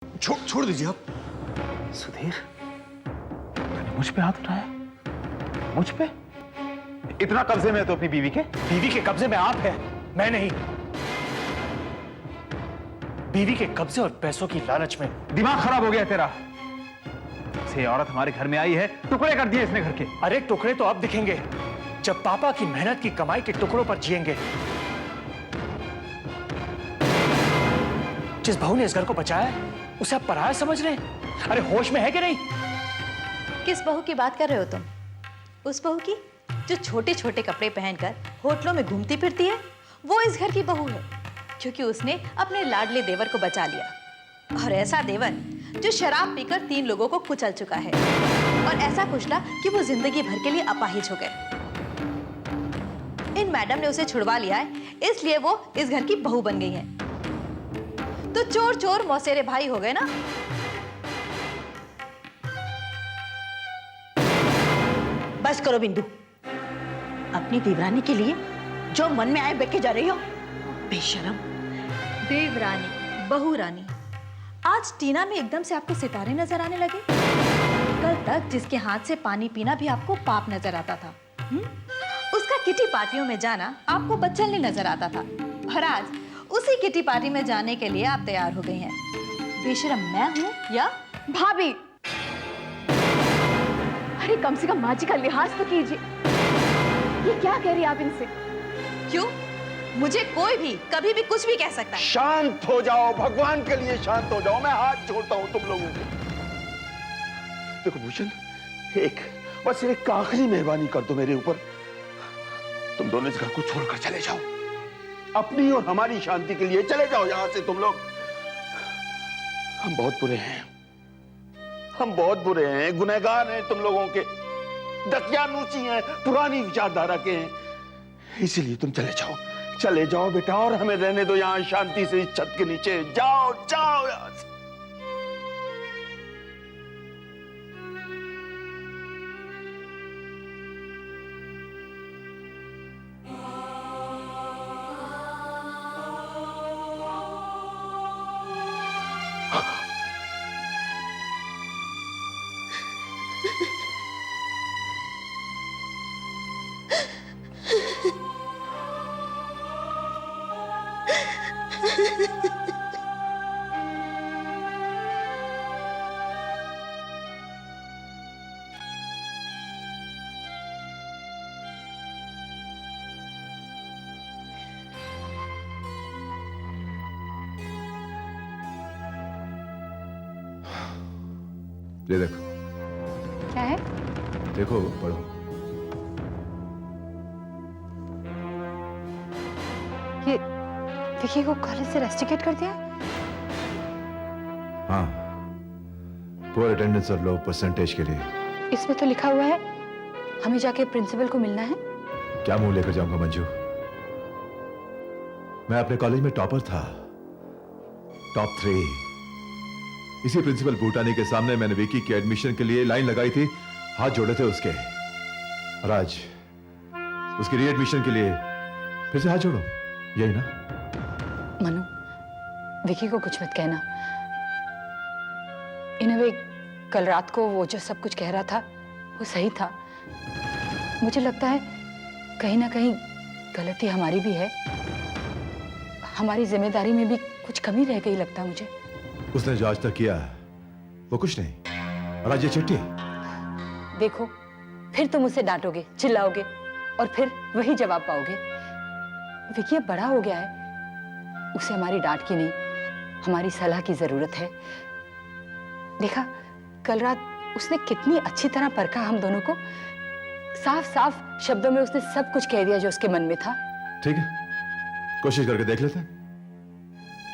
छोड़ दीजिए आप। सुधीर, मैंने मुझ पे हाथ उठाया? मुझ पे? इतना कब्जे में तो अपनी बीवी के? बीवी के कब्जे में आप है, मैं नहीं। बीवी के कब्जे और पैसों की लालच में दिमाग खराब हो गया तेरा। से औरत हमारे घर में आई है, टुकड़े कर दिए इसने घर के। अरे टुकड़े तो अब दिखेंगे जब पापा की मेहनत की कमाई के टुकड़ों पर जिएंगे। जिस बहू ने इस घर को बचाया है, उसे आप पराया समझ रहे हैं? अरे होश में है कि नहीं? किस बहू की बात कर रहे हो तुम? उस बहू की जो छोटे छोटे कपड़े पहनकर होटलों में घूमती फिरती है, वो इस घर की बहू है, क्योंकि उसने अपने लाडले देवर को बचा लिया। और ऐसा देवर जो शराब पीकर 3 लोगों को कुचल चुका है, और ऐसा कुचला कि वो जिंदगी भर के लिए अपाहिज हो गए। इन मैडम ने उसे छुड़वा लिया है, इसलिए वो इस घर की बहू बन गई है। तो चोर चोर मौसेरे भाई हो गए ना। बस करो बिंदु, अपनी देवरानी के लिए जो मन में आए बक के जा रही हो, बेशरम। देवरानी, बहू रानी, आज टीना में एकदम से आपको सितारे नजर आने लगे? कल तक जिसके हाथ से पानी पीना भी आपको पाप नजर आता था, उसका किटी पार्टियों में जाना आपको बच्चन नजर आता था, और आज उसी किटी पार्टी में जाने के लिए आप तैयार हो गई हैं। बेशरम मैं हूं या भाभी? अरे कम से कम माँ जी का लिहाज तो कीजिए। ये क्या कह रही आप इनसे? क्यों? मुझे कोई भी कभी भी कुछ भी कह सकता है। शांत हो जाओ, भगवान के लिए शांत हो जाओ। मैं हाथ जोड़ता हूं तुम लोगों को। देखो भूषण, बस एक आखिरी मेहरबानी कर दो मेरे ऊपर। तुम दोनों इस घर को छोड़कर चले जाओ। अपनी और हमारी शांति के लिए चले जाओ यहां से तुम लोग। हम बहुत बुरे हैं, हम बहुत बुरे हैं, गुनहगार हैं तुम लोगों के, दकियानूसी हैं, पुरानी विचारधारा के हैं। इसीलिए तुम चले जाओ बेटा, और हमें रहने दो यहां शांति से इस छत के नीचे। जाओ जाओ यहां से। ये देखो। क्या है? देखो, पढ़ो। ये विकी को कॉलेज से रेस्टिकेट कर दिया? हाँ, पुअर अटेंडेंस और लो परसेंटेज के लिए। इसमें तो लिखा हुआ है हमें जाके प्रिंसिपल को मिलना है। क्या मुंह लेकर जाऊंगा मंजू? मैं अपने कॉलेज में टॉपर था, टॉप 3। इसी प्रिंसिपल भूटानी के सामने मैंने विकी के एडमिशन के लिए लाइन लगाई थी, हाथ जोड़े थे उसके, और आज उसकी रीएडमिशन के लिए फिर से हाथ जोड़ो, यही ना? मनु, विकी को कुछ मत कहना। इन वे कल रात को वो जो सब कुछ कह रहा था वो सही था। मुझे लगता है कहीं ना कहीं गलती हमारी भी है, हमारी जिम्मेदारी में भी कुछ कमी रह गई लगता मुझे। उसने जो आज तक किया वो कुछ नहीं, और आज ये चिट्ठी। देखो, फिर तुम उसे डांटोगे, चिल्लाओगे, और फिर वही जवाब पाओगे। विकी अब बड़ा हो गया है, उसे हमारी डांट की नहीं, हमारी सलाह की जरूरत है। देखा, कल रात उसने कितनी अच्छी तरह परखा हम दोनों को। साफ साफ शब्दों में उसने सब कुछ कह दिया जो उसके मन में था। ठीक है, कोशिश करके देख लेते हैं,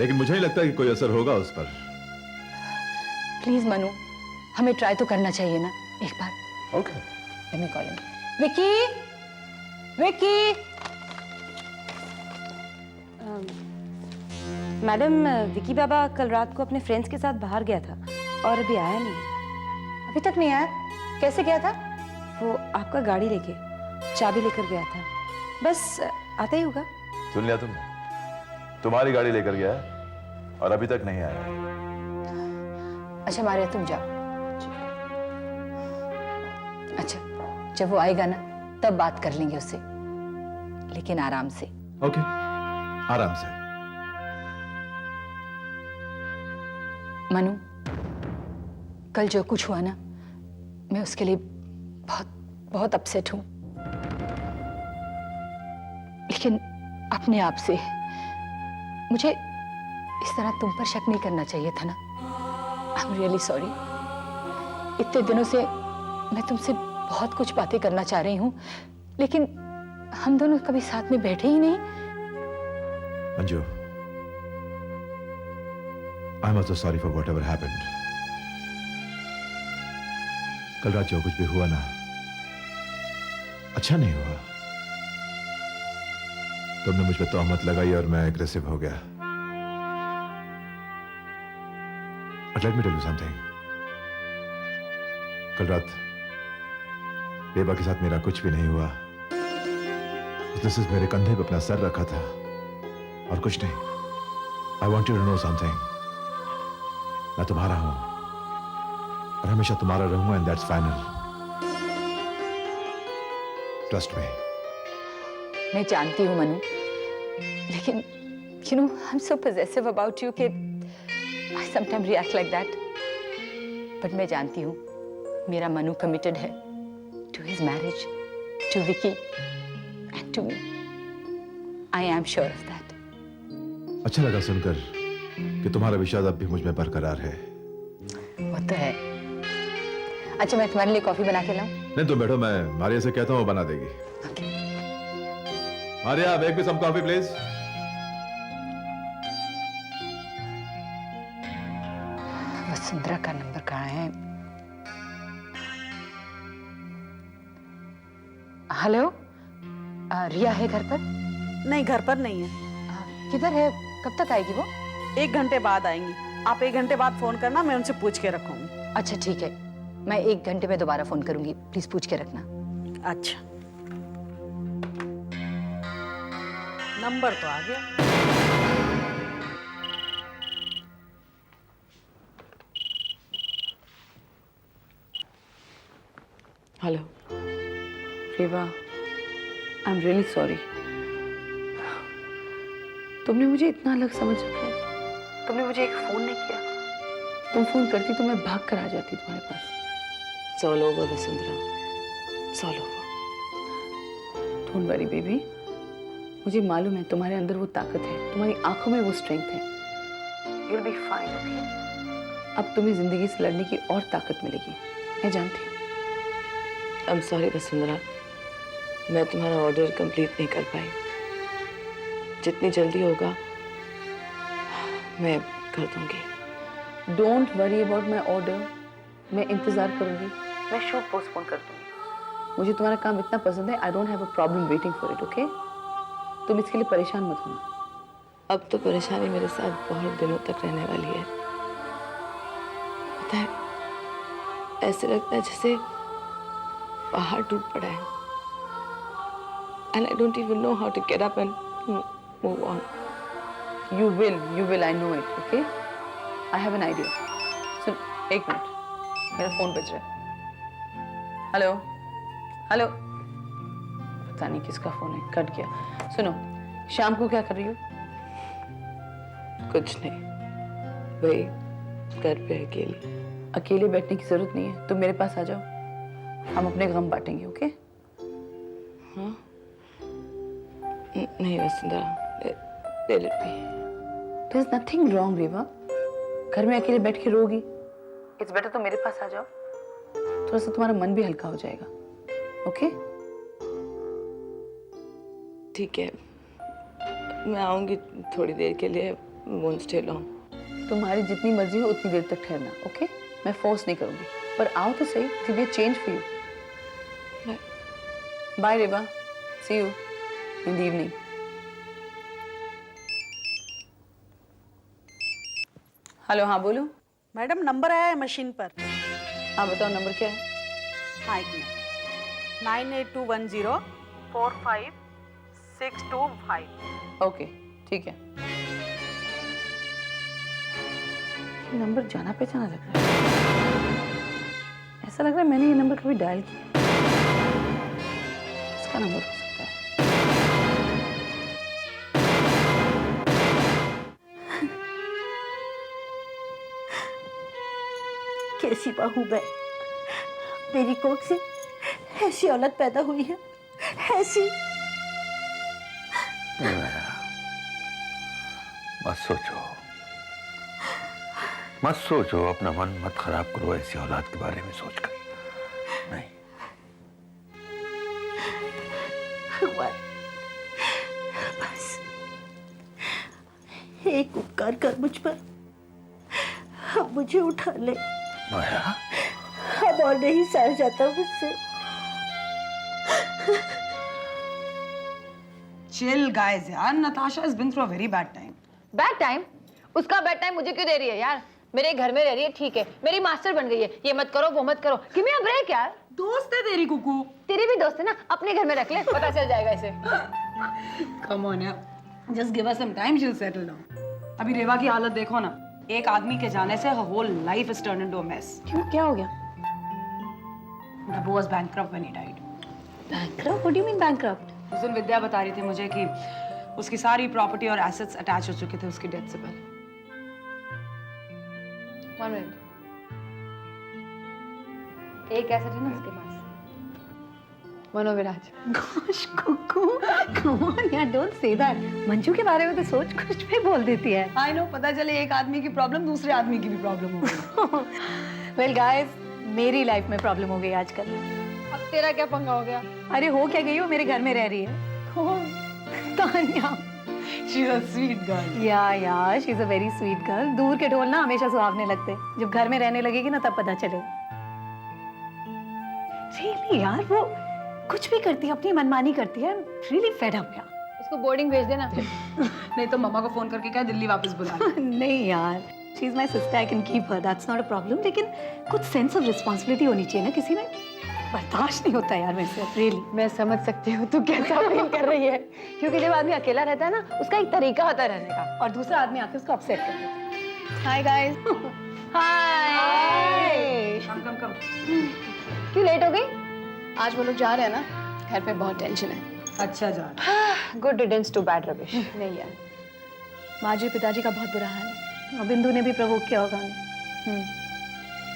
लेकिन मुझे नहीं लगता कि कोई असर होगा उस पर। प्लीज मनु, हमें ट्राई तो करना चाहिए ना एक बार। Okay. Let me call him. Vicky, Vicky. Madam, Vicky बाबा कल रात को अपने फ्रेंड्स के साथ बाहर गया था और अभी आया नहीं। अभी तक नहीं आया? कैसे गया था? वो आपका गाड़ी लेके, चाबी लेकर गया था, बस आता ही होगा। सुन लिया तुमने? तुम्हारी गाड़ी लेकर गया है और अभी तक नहीं आया। अच्छा मारिया, तुम जाओ। अच्छा, जब वो आएगा ना तब बात कर लेंगे उससे, लेकिन आराम से। ओके, आराम से। मनु, कल जो कुछ हुआ ना, मैं उसके लिए बहुत बहुत अपसेट हूं, लेकिन अपने आप से मुझे इस तरह तुम पर शक नहीं करना चाहिए था ना। आई एम रियली सॉरी। इतने दिनों से मैं तुमसे बहुत कुछ बातें करना चाह रही हूं, लेकिन हम दोनों कभी साथ में बैठे ही नहीं। Anju, I am also sorry for whatever happened. कल रात जो कुछ भी हुआ ना, अच्छा नहीं हुआ। तुमने मुझ पर तोहमत लगाई और मैं एग्रेसिव हो गया। But let me tell you something. कल रात बेबा के साथ मेरा कुछ भी नहीं हुआ। उसने सिर्फ मेरे कंधे पे अपना सर रखा था और कुछ नहीं। I want you to know something. मैं तुम्हारा हूं और हमेशा तुम्हारा रहूंगा, and that's final. Trust me. मैं जानती हूँ मनु, लेकिन you know I'm so possessive about you कि I sometimes react like that. But मैं जानती हूँ मेरा मनु committed है to his marriage, to Vicky and to me. I am sure of that. अच्छा लगा सुनकर कि तुम्हारा विश्वास अब भी मुझ में बरकरार है। वो तो है। अच्छा, मैं तुम्हारे लिए कॉफी बना के लाऊं? नहीं, तुम बैठो, मैं मारिया से कहता हूँ, वो बना देगी। Okay. Maria, make me some coffee please. Vasundhara का नंबर कहाँ है? हेलो, रिया है घर पर? नहीं, घर पर नहीं है। किधर है? कब तक आएगी वो? 1 घंटे बाद आएंगी। आप 1 घंटे बाद फोन करना, मैं उनसे पूछ के रखूंगी। अच्छा ठीक है, मैं 1 घंटे में दोबारा फोन करूंगी, प्लीज पूछ के रखना। अच्छा, नंबर तो आ गया। Hello Reva, I am really sorry. तुमने मुझे इतना अलग समझ रखा है। तुमने मुझे एक फोन नहीं किया। तुम फोन करती तो मैं भाग कर आ जाती तुम्हारे पास। It's all over, Vasundhara. It's all over. Don't worry, baby. मुझे मालूम है तुम्हारे अंदर वो ताकत है, तुम्हारी आंखों में वो स्ट्रेंथ है। You'll be fine, okay? अब तुम्हें जिंदगी से लड़ने की और ताकत मिलेगी, मैं जानती हूँ। I'm sorry, Vasundhara. मैं तुम्हारा ऑर्डर कंप्लीट नहीं कर पाई। जितनी जल्दी होगा मैं कर दूंगी। Don't worry about my order. मैं इंतजार करूंगी, मैं शूट पोस्टपोन कर दूंगी। मुझे तुम्हारा काम इतना पसंद है, I don't have a problem waiting for it, okay? तुम इसके लिए परेशान मत होना। अब तो परेशानी मेरे साथ बहुत दिनों तक रहने वाली है। पता है, ऐसे लगता है जैसे पहाड़ टूट पड़ा है। And I don't even know how to get up and move on. You will, I know it, okay? I have an idea. Soon, 1 minute, मेरा फोन बज रहा है। हेलो, हेलो, पता नहीं किसका फोन है, कट गया। सुनो, शाम को क्या कर रही हो? कुछ नहीं, वही घर पे अकेले। अकेले बैठने की जरूरत नहीं है, तुम मेरे पास आ जाओ, हम अपने गम बांटेंगे, ओके? हाँ? नहीं Vasundhara, let it be. There is nothing wrong, रेवा। घर में अकेले बैठ के रोगी, It's better तो मेरे पास आ जाओ, थोड़ा सा तुम्हारा मन भी हल्का हो जाएगा, ओके? ठीक है, मैं आऊंगी थोड़ी देर के लिए, won't stay long. तुम्हारी जितनी मर्जी हो उतनी देर तक ठहरना, ओके? मैं फोर्स नहीं करूंगी, पर आओ तो सही, it will be a change for you. Bye, Reva, see you in the evening. Hello, हाँ बोलो। मैडम, नंबर आया है मशीन पर। हाँ बताओ, नंबर क्या है? हाँ, 1 मिनट। 98210 45625। ओके, ठीक है। ये नंबर जाना पहचाना लग रहा है। ऐसा लग रहा है मैंने ये नंबर कभी डायल किया। इसका नंबर हो सकता है। कैसी बहू मैं, मेरी कोख से ऐसी औलत पैदा हुई है, ऐसी। मत सोचो, मत सोचो, अपना मन मत खराब करो ऐसी औलाद के बारे में सोचकर। नहीं, भगवान बस एक उपकार कर मुझ पर, अब मुझे उठा ले। माया, अब और नहीं सह जाता मुझसे। Chill guys यार, Natasha has been through a very bad time. Bad time? उसका बैड टाइम मुझे क्यों दे रही है यार? मेरे घर में रह रही है, ठीक है, मेरी मास्टर बन गई है, ये मत करो वो मत करो। गिव मी अ ब्रेक यार। दोस्त है तेरी कुकू। तेरी भी दोस्त है ना, अपने घर में रख ले, पता चल जाएगा इसे। Come on यार, just give her some time, she'll settle down. अभी रेवा की हालत देखो ना, एक आदमी के जाने से her whole life is turned into a mess. क्यों, क्या हो गया? Babu was bankrupt when he died. Bankrupt? What do you mean bankrupt? उस दिन विद्या बता रही थी मुझे कि उसकी सारी प्रॉपर्टी और एसेट्स अटैच हो चुके थे उसकी डेथ से पहले। One minute. एक एसेट है ना उसके पास, मनोविराज। Gosh, कुकू, come on यार, don't say that. मंजू के बारे में तो सोच कुछ भी बोल देती है। I know, पता चले एक आदमी की प्रॉब्लम दूसरे आदमी की भी प्रॉब्लम हो गई। Well guys, मेरी लाइफ में प्रॉब्लम हो गई आजकल। अब तेरा क्या पंगा हो गया? अरे हो क्या गई हो, मेरे घर में रह रही है। कौन? Tanya. She's a sweet girl. या she is a very sweet girl. दूर के ढोल ना हमेशा सुहावने लगते, जब घर में रहने लगेगी ना तब पता चले। रियली यार, वो कुछ भी करती है, अपनी मनमानी करती है। रियली फेड अप यार। उसको बोर्डिंग भेज देना। नहीं तो मम्मा को फोन करके कहा दिल्ली वापस बुला। नहीं यार, she is my sister, I can keep her, that's not a problem. लेकिन कुछ सेंस ऑफ रिस्पांसिबिलिटी होनी चाहिए ना किसी में। बर्दाश्त नहीं होता यार मेरे से, रियली। मैं समझ सकती हूँ तू कैसा फील कर रही है, क्योंकि जब आदमी अकेला रहता है ना, उसका एक तरीका होता है रहने का। और दूसरा आदमी आके उसको अपसेट कर देता है। Hi guys. हाय। कम। क्यों लेट हो गई? आज वो लोग जा रहे हैं ना, घर पे बहुत टेंशन है। अच्छा जा। Good riddance to bad rubbish. नहीं यार, माजी पिताजी का बहुत बुरा हाल है और बिंदु ने भी प्रवोक किया होगा उन्हें।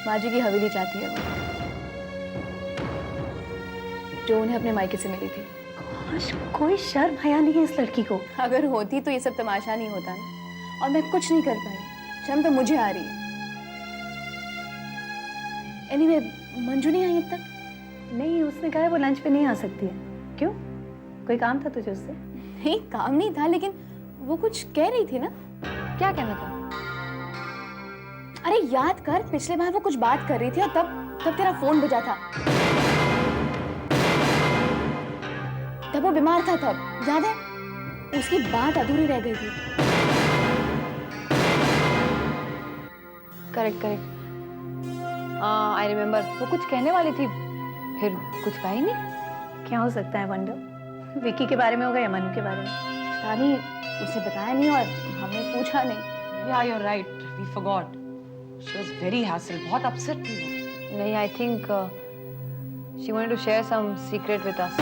माजी की हवेली चाहती है वो, जो उन्हें अपने मायके से मिली थी। कोई शर्म हया नहीं है इस लड़की को। अगर होती तो ये सब तमाशा नहीं होता ना, और मैं कुछ नहीं कर पाई। शर्म तो मुझे आ रही है। एनीवे, मंजू नहीं आई अब तक? नहीं, उसने कहा है वो लंच पे नहीं आ सकती है। क्यों, कोई काम था तुझे उससे? नहीं, काम नहीं था, लेकिन वो कुछ कह रही थी ना। क्या कहना था? अरे याद कर, पिछले बार वो कुछ बात कर रही थी और तब तेरा फोन बजा था। तब वो बीमार था, तब याद है? उसकी बात अधूरी रह गई थी। करेक्ट। आई रिमेम्बर, वो कुछ कहने वाली थी, फिर कुछ कहा ही नहीं। क्या हो सकता है वंडर? विक्की के बारे में होगा या मनु के बारे में? पता नहीं, उसने बताया नहीं और हमने पूछा नहीं। Yeah, you're right. We forgot. She was very hassled. बहुत upset थी वो। नहीं, I think she wanted to share some secret with us.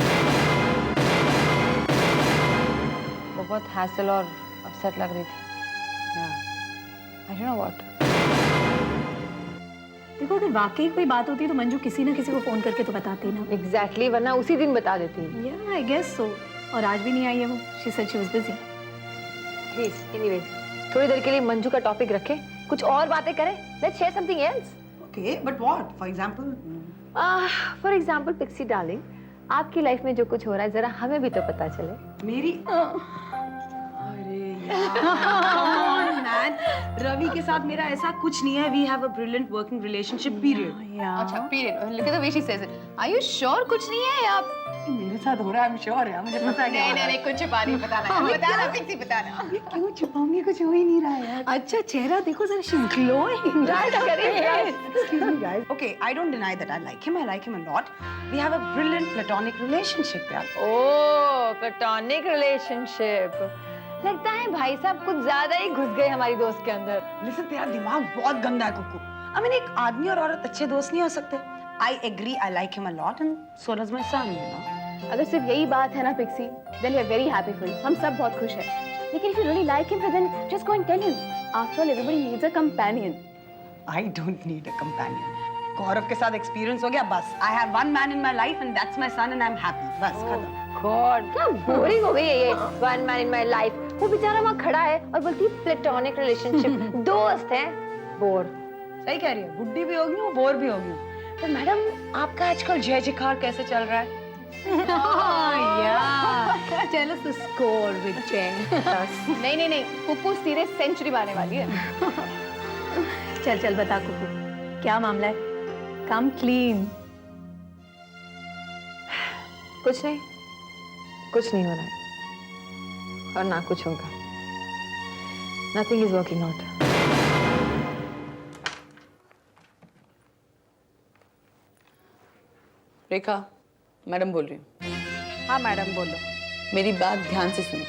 वो बहुत हैसल और अपसेट लग रही थी। I don't know what. देखो, अगर वाकई कोई बात होती तो मंजू किसी ना किसी को फोन करके तो बताती ना। एग्जैक्टली, वरना उसी दिन बता देती। या आई गेस सो। और आज भी नहीं आई है वो। She said she was busy. Please, anyway, थोड़ी देर के लिए मंजू का टॉपिक रखें, कुछ और बातें करें। Let's share something else. Okay, but what? For example? For example, Pixie darling, आपकी लाइफ में जो कुछ हो रहा है, जरा हमें भी तो पता चले। मेरी अरे यार मैन, रवि के साथ मेरा ऐसा कुछ नहीं है। We have a brilliant working relationship period. अच्छा, period. Look at the way she says it. Are you sure कुछ नहीं है या मेरे साथ हो रहा है? आई एम श्योर है, मुझे पता है। नहीं, कुछ छुपा नहीं, बताना बताना पिक्सी, बताना। क्यों छुपाऊंगी, कुछ हो ही नहीं रहा है यार। अच्छा, चेहरा देखो जरा, she is glowing. Excuse me guys. Okay, I don't deny that I like him. I like him a lot. We have a brilliant platonic relationship यार। ओह, प्लेटोनिक रिलेशनशिप। लगता है भाई साहब कुछ ज्यादा ही घुस गए हमारी दोस्त के अंदर। लिसन, तेरा दिमाग बहुत गंदा है कुकू। आई मीन, एक आदमी और औरत अच्छे दोस्त नहीं हो सकते? I agree, I like him a lot and so does my son, you know. अगर सिर्फ यही बात है ना Pixie, then we are very happy for you. हम सब बहुत खुश हैं। लेकिन if you really like him, then just go and tell him. After all, everybody needs a companion. I don't need a companion. गौरव के साथ एक्सपीरियंस हो गया बस। I have one man in my life and that's my son and I'm happy. बस खत्म। God, क्या boring हो गई है ये one man in my life. वो बेचारा वहाँ खड़ा है और बोलती है प्लेटोनिक रिलेशनशिप, दोस्त हैं। बोर। सही कह रही है, बुड्ढी भी होगी हूँ, बोर भी होगी हूँ। तो मैडम, आपका आजकल जय जयकार कैसे चल रहा है? Tell us the score with Jay. नहीं, कुकू सीधे सेंचुरी मारने वाली है। चल बता कुकू, क्या मामला है? कम क्लीन। कुछ नहीं हो रहा है और ना कुछ होगा। Nothing is working out. Rekha, madam बोल रही हूँ। हाँ मैडम, बोलो। मेरी बात ध्यान से सुनो।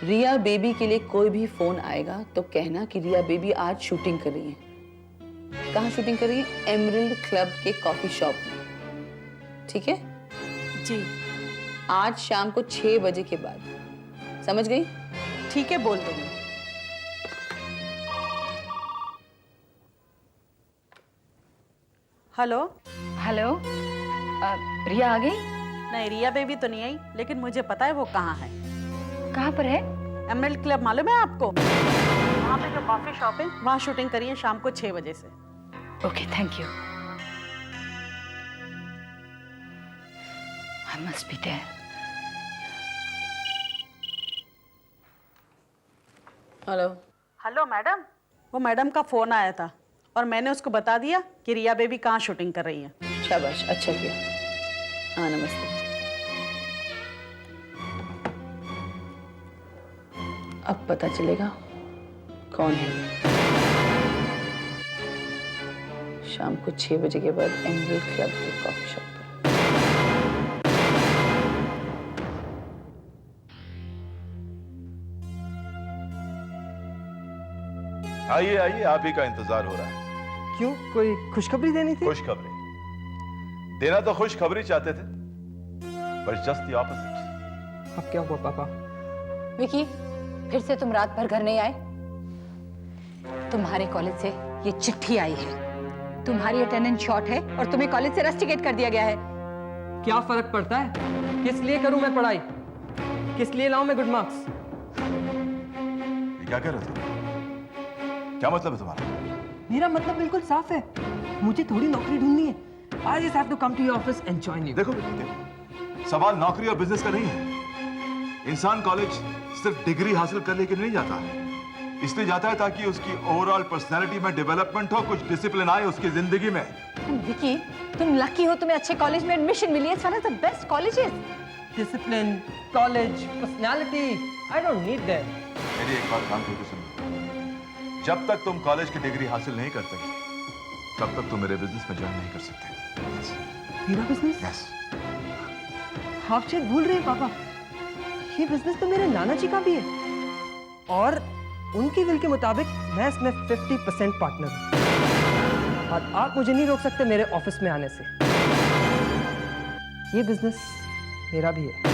रिया बेबी के लिए कोई भी फोन आएगा तो कहना कि रिया बेबी आज शूटिंग कर रही है। कहाँ शूटिंग कर रही है? एमरल्ड क्लब के कॉफी शॉप में। ठीक है जी। आज शाम को 6 बजे के बाद। समझ गई? ठीक है, बोल दूंगी। हेलो। हेलो, रिया आ गई? नहीं, रिया बेबी तो नहीं आई, लेकिन मुझे पता है वो कहाँ है। कहाँ पर है? एमरल्ड क्लब मालूम है आपको? वहाँ पे जो कॉफी शॉप है, वहाँ शूटिंग करी है शाम को 6 बजे से। Okay, thank you. I must be there. Hello. Hello madam, वो मैडम का फोन आया था और मैंने उसको बता दिया कि रिया बेबी कहाँ शूटिंग कर रही है। शाबाश, अच्छा किया। हाँ, नमस्ते। अब पता चलेगा कौन है। शाम को 6 बजे के बाद एमरल्ड क्लब के कॉफी शॉप पर। आइए आइए, आप ही का इंतजार हो रहा है। क्यों, कोई खुशखबरी देनी थी? खुशखबरी देना तो खुशखबरी चाहते थे, पर जस्ट द ऑपोजिट। अब क्या हुआ पापा? विकी, फिर से तुम रात भर घर नहीं आए? तुम्हारे कॉलेज से ये चिट्ठी आई है। तुम्हारी अटेंडेंस शॉर्ट है और तुम्हें कॉलेज से रस्टिकेट कर दिया गया है। क्या फर्क पड़ता है? किस लिए करूं मैं पढ़ाई? किस लिए लाऊं मैं गुड मार्क्स? ये क्या कह रहे थे? क्या मतलब है तुम्हारा? मेरा मतलब बिल्कुल साफ है, मुझे थोड़ी नौकरी ढूंढनी है। I just have to come to your office and join you. देखो, सवाल नौकरी और बिजनेस का नहीं है। इंसान कॉलेज सिर्फ डिग्री हासिल करने के लिए नहीं जाता, इसलिए जाता है ताकि उसकी ओवरऑल पर्सनैलिटी में डेवलपमेंट हो, कुछ डिसिप्लिन आए उसकी जिंदगी में। विकी, तुम लकी हो, तुम्हें अच्छे कॉलेज में एडमिशन मिली है। It's one of the best colleges. Discipline, college, personality, I don't need that. मेरी एक बात ध्यान से सुनो, जब तक तुम कॉलेज की डिग्री हासिल नहीं करते, तब तक तुम मेरे बिजनेस में ज्वाइन नहीं कर सकते। मेरा बिजनेस? यस। आप शायद भूल रहे हैं पापा, ये बिजनेस तो मेरे नाना जी का भी है और उनकी विल के मुताबिक मैं इसमें 50% पार्टनर हूं और आप मुझे नहीं रोक सकते मेरे ऑफिस में आने से। ये बिजनेस मेरा भी है।